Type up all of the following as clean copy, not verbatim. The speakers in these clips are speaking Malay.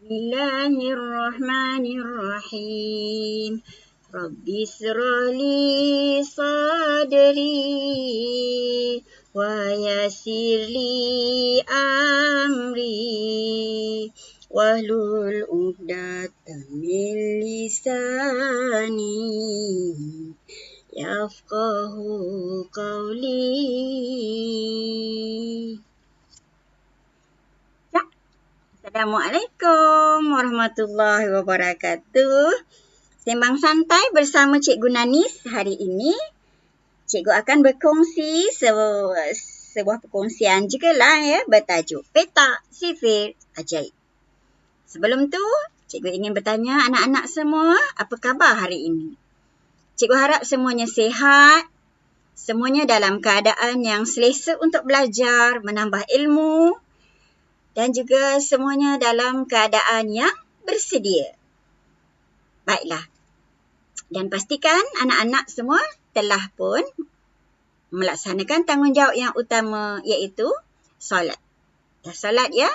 Bismillahirrahmanirrahim. Rabbi israli sadri wa yassirli amri wahlul 'uqdatam min lisani yafqahu qawli. Assalamualaikum warahmatullahi wabarakatuh. Sembang santai bersama Cikgu Nanis. Hari ini Cikgu akan berkongsi sebuah perkongsian jugalah bertajuk Petak Sifir Ajaib. Sebelum tu, Cikgu ingin bertanya anak-anak semua, apa khabar hari ini? Cikgu harap semuanya sihat, semuanya dalam keadaan yang selesa untuk belajar, menambah ilmu dan juga semuanya dalam keadaan yang bersedia. Baiklah. Dan pastikan anak-anak semua telah pun melaksanakan tanggungjawab yang utama iaitu solat. Dah solat ya?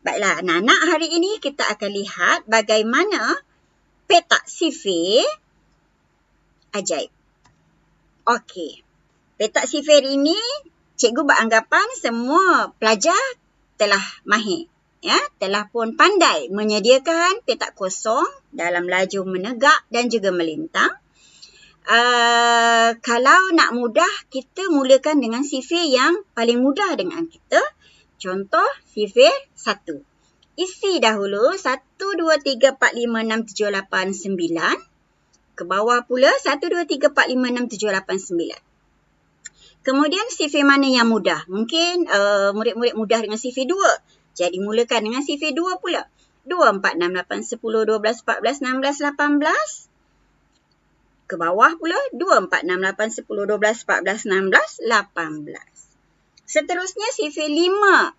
Baiklah anak-anak, hari ini kita akan lihat bagaimana petak sifir ajaib. Okey. Petak sifir ini cikgu beranggapan semua pelajar telah mahir, telah pun pandai menyediakan petak kosong dalam laju menegak dan juga melintang. Kalau nak mudah, kita mulakan dengan sifir yang paling mudah dengan kita. Contoh sifir 1. Isi dahulu 1, 2, 3, 4, 5, 6, 7, 8, 9. Ke bawah pula 1, 2, 3, 4, 5, 6, 7, 8, 9. Kemudian sifir mana yang mudah? Mungkin murid-murid mudah dengan sifir 2. Jadi mulakan dengan sifir 2 pula. 2, 4, 6, 8, 10, 12, 14, 16, 18. Ke bawah pula 2, 4, 6, 8, 10, 12, 14, 16, 18. Seterusnya sifir 5.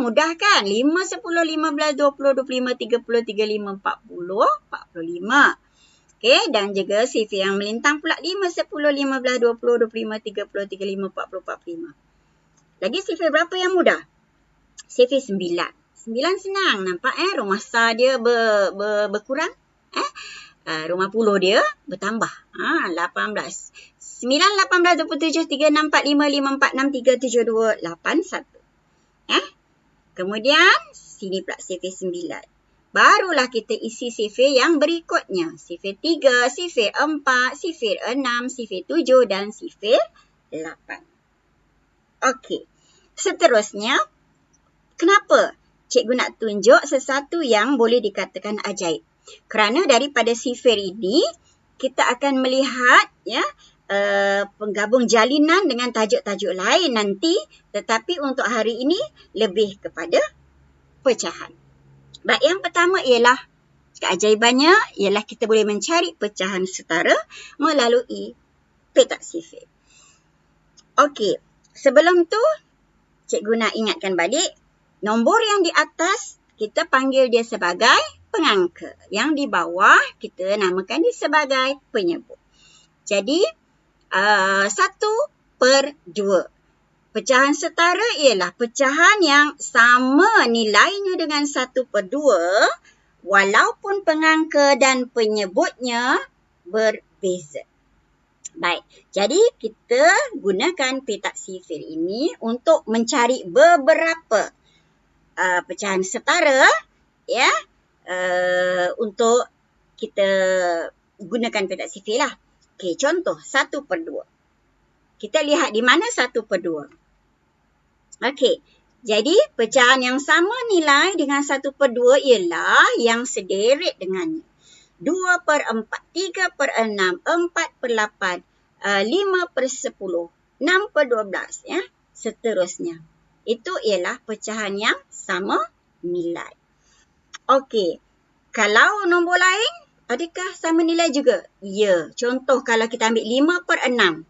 Mudah kan? 5, 10, 15, 20, 25, 30, 35, 40, 45. Okey, dan juga sifir yang melintang pula 5, 10, 15, 20, 25, 30, 35, 40, 45. Lagi sifir berapa yang mudah? Sifir 9. 9 senang. Nampak rumah sar dia berkurang. Rumah puluh dia bertambah. 18. 9, 18, 27, 3, 6, 4, 5, 5, 4, 6, 3, 7, 2, 8, 1. Kemudian sini pula sifir 9. Barulah kita isi sifir yang berikutnya. Sifir 3, sifir 4, sifir 6, sifir 7 dan sifir 8. Okey. Seterusnya, kenapa cikgu nak tunjuk sesuatu yang boleh dikatakan ajaib? Kerana daripada sifir ini, kita akan melihat penggabung jalinan dengan tajuk-tajuk lain nanti. Tetapi untuk hari ini, lebih kepada pecahan. Baik, yang pertama ialah keajaibannya ialah kita boleh mencari pecahan setara melalui petak sifir. Okey, sebelum tu cikgu nak ingatkan balik, nombor yang di atas kita panggil dia sebagai pengangka. Yang di bawah kita namakan dia sebagai penyebut. Jadi 1/2. Pecahan setara ialah pecahan yang sama nilainya dengan 1/2 walaupun pengangka dan penyebutnya berbeza. Baik, jadi kita gunakan petak sifir ini untuk mencari beberapa pecahan setara untuk kita gunakan petak sifir lah. Okey, contoh 1/2. Kita lihat di mana 1/2. Okey, jadi pecahan yang sama nilai dengan 1/2 ialah yang sederet dengannya. 2/4, 3/6, 4/8, 5/10, 6/12, seterusnya. Itu ialah pecahan yang sama nilai. Okey, kalau nombor lain, adakah sama nilai juga? Ya, contoh kalau kita ambil 5/6.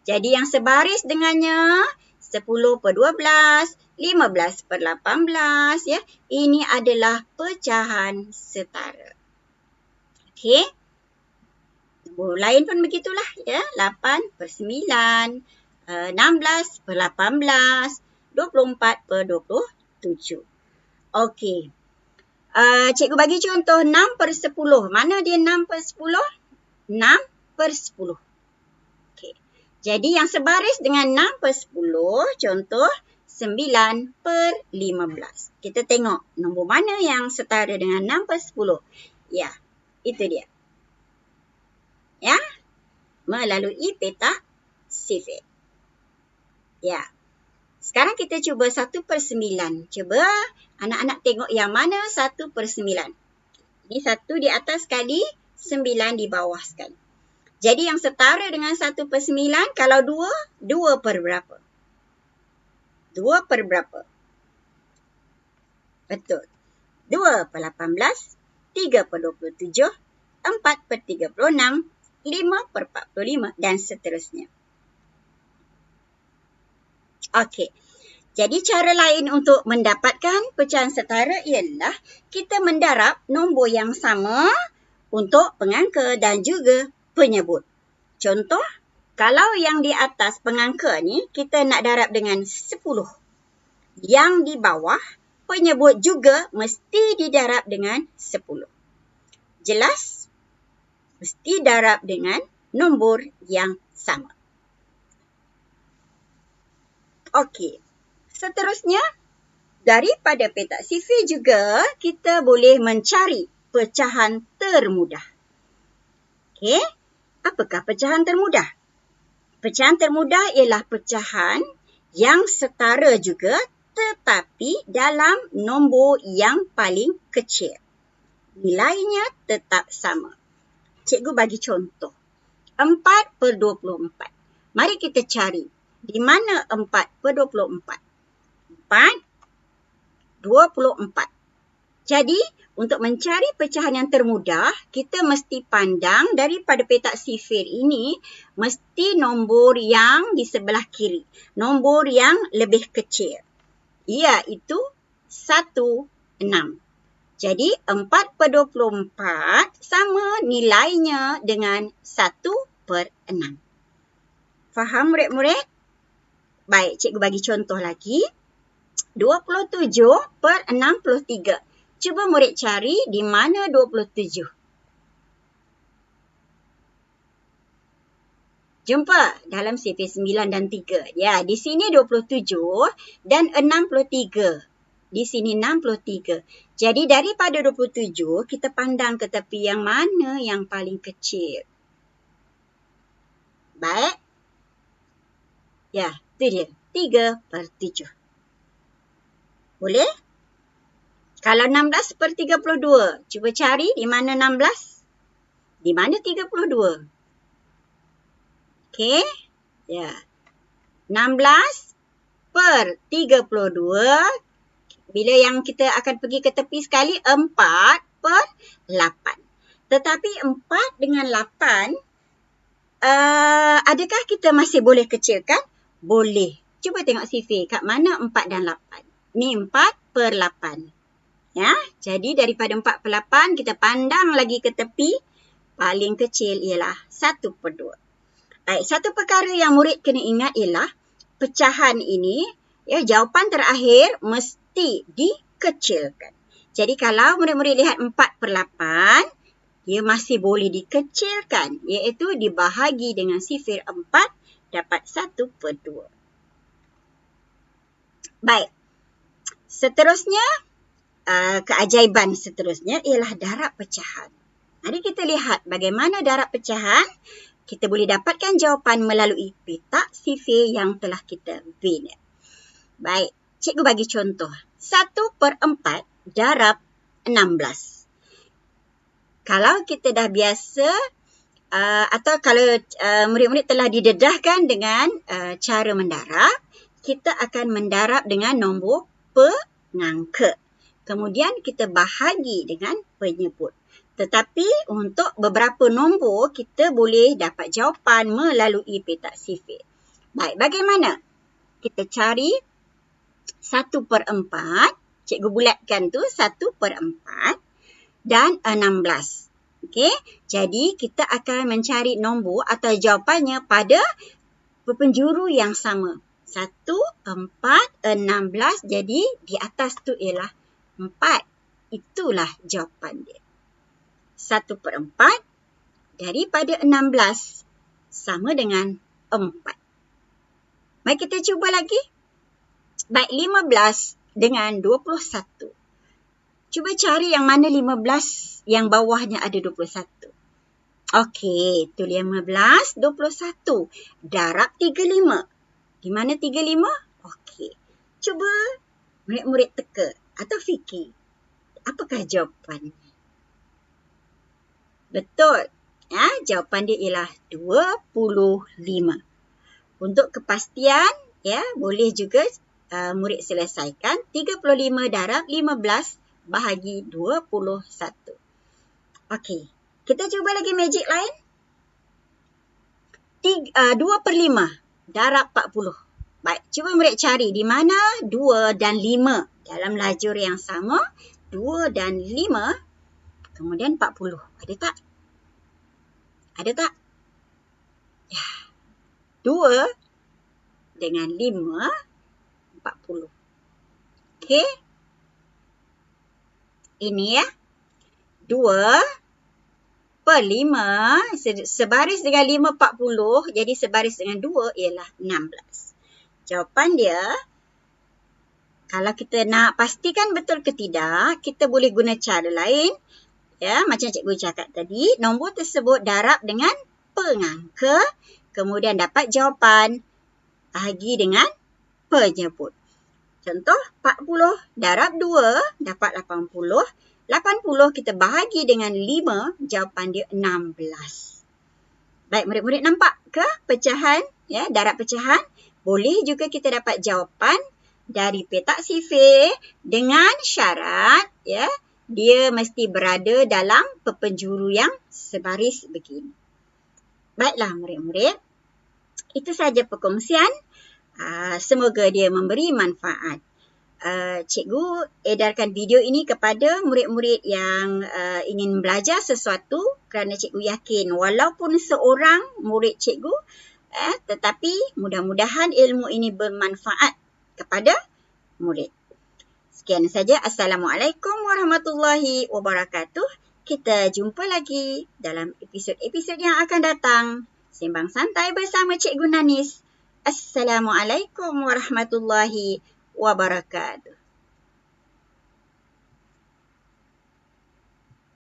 Jadi yang sebaris dengannya 10/12, 15/18, ini adalah pecahan setara. Okey. Nombor lain pun begitulah, 8/9, 16/18, 24/27. Okey. Cikgu bagi contoh 6 per 10. Mana dia 6 per 10? 6 per 10. Okay. Jadi yang sebaris dengan 6 per 10, contoh 9 per 15. Kita tengok nombor mana yang setara dengan 6 per 10. Ya, itu dia. Ya, melalui petak sifir. Ya. Sekarang kita cuba 1 per 9. Cuba anak-anak tengok yang mana 1 per 9. Ini 1 di atas sekali, 9 di bawah sekali. Jadi yang setara dengan 1 per 9, kalau 2, 2 per berapa? 2 per berapa? Betul. 2 per 18, 3 per 27, 4 per 36, 5 per 45 dan seterusnya. Okey. Jadi cara lain untuk mendapatkan pecahan setara ialah kita mendarab nombor yang sama untuk pengangka dan juga penyebut. Contoh, kalau yang di atas pengangka ni kita nak darab dengan 10. Yang di bawah penyebut juga mesti didarab dengan 10. Jelas? Mesti darab dengan nombor yang sama. Okey. Seterusnya, daripada petak sifir juga kita boleh mencari pecahan termudah. Okey. Apakah pecahan termudah? Pecahan termudah ialah pecahan yang setara juga tetapi dalam nombor yang paling kecil. Nilainya tetap sama. Cikgu bagi contoh. 4 per 24. Mari kita cari. Di mana 4 per 24? 4, 24. Jadi, untuk mencari pecahan yang termudah, kita mesti pandang daripada petak sifir ini, mesti nombor yang di sebelah kiri. Nombor yang lebih kecil. Iaitu 1, 6. Jadi, 4 per 24 sama nilainya dengan 1 per 6. Faham murid-murid? Baik, cikgu bagi contoh lagi. 27 per 63. Cuba murid cari di mana 27. Jumpa dalam sifir 9 dan 3. Ya, di sini 27 dan 63. Di sini 63. Jadi daripada 27, kita pandang ke tepi yang mana yang paling kecil. Baik. Ya, itu dia. 3 per 7. Boleh? Kalau 16 per 32, cuba cari di mana 16? Di mana 32? Okey. Ya. 16 per 32. Bila yang kita akan pergi ke tepi sekali, 4 per 8. Tetapi 4 dengan 8, adakah kita masih boleh kecilkan? Boleh. Cuba tengok sifir. Kat mana 4 dan 8? Ni 4 per 8. Ya, jadi daripada 4 per 8, kita pandang lagi ke tepi. Paling kecil ialah 1 per 2. Baik, satu perkara yang murid kena ingat ialah pecahan ini, ya, jawapan terakhir mesti dikecilkan. Jadi kalau murid-murid lihat 4 per 8, dia masih boleh dikecilkan, iaitu dibahagi dengan sifir 4, dapat 1 per 2. Baik, seterusnya, keajaiban seterusnya ialah darab pecahan. Mari kita lihat bagaimana darab pecahan. Kita boleh dapatkan jawapan melalui petak sifir yang telah kita bina. Baik, cikgu bagi contoh. 1 per 4 darab 16. Kalau kita dah biasa, atau kalau murid-murid telah didedahkan dengan cara mendarab, kita akan mendarab dengan nombor pengangka. Kemudian kita bahagi dengan penyebut. Tetapi untuk beberapa nombor, kita boleh dapat jawapan melalui petak sifir. Baik, bagaimana? Kita cari 1 per 4. Cikgu bulatkan tu 1 per 4 dan 16. Okey, jadi kita akan mencari nombor atau jawapannya pada penjuru yang sama. 1, 4, 16. Jadi di atas tu ialah 4. itulah jawapan dia. 1/4 daripada 16 sama dengan 4. Mari kita cuba lagi. Baik, 15 dengan 21. Cuba cari yang mana 15 yang bawahnya ada 21. Okey, itu 15, 21. Darab 35. Di mana 35? Okey. Cuba murid-murid teka atau fikir. Apakah jawapan? Betul. Ya, jawapan dia ialah 25. Untuk kepastian, ya, boleh juga murid selesaikan 35 darab 15 bahagi 21. Okey. Kita cuba lagi magic lain. 2/5 darab 40. Baik, cuba murid cari di mana 2 dan 5 dalam lajur yang sama. 2 dan 5, kemudian 40. Ada tak? Ada tak? Ya. 2 dengan 5, 40. Okey. Ini ya. 2/5 sebaris dengan 5, 40. Jadi sebaris dengan 2 ialah 16. Jawapan dia, kalau kita nak pastikan betul ke tidak, kita boleh guna cara lain. Ya, macam cikgu cakap tadi, nombor tersebut darab dengan pengangka, kemudian dapat jawapan, bahagi dengan penyebut. Contoh, 40 darab 2 dapat 80. 80 kita bahagi dengan 5, jawapan dia 16. Baik, murid-murid nampak ke pecahan, ya, darab pecahan? Boleh juga kita dapat jawapan dari petak sifir dengan syarat, ya, dia mesti berada dalam penjuru yang sebaris begini. Baiklah murid-murid, itu sahaja perkongsian. Semoga dia memberi manfaat. Cikgu edarkan video ini kepada murid-murid yang ingin belajar sesuatu kerana cikgu yakin walaupun seorang murid cikgu, tetapi mudah-mudahan ilmu ini bermanfaat kepada murid. Sekian saja. Assalamualaikum warahmatullahi wabarakatuh. Kita jumpa lagi dalam episod-episod yang akan datang. Sembang santai bersama Cikgu Nanis. Assalamualaikum warahmatullahi wabarakatuh.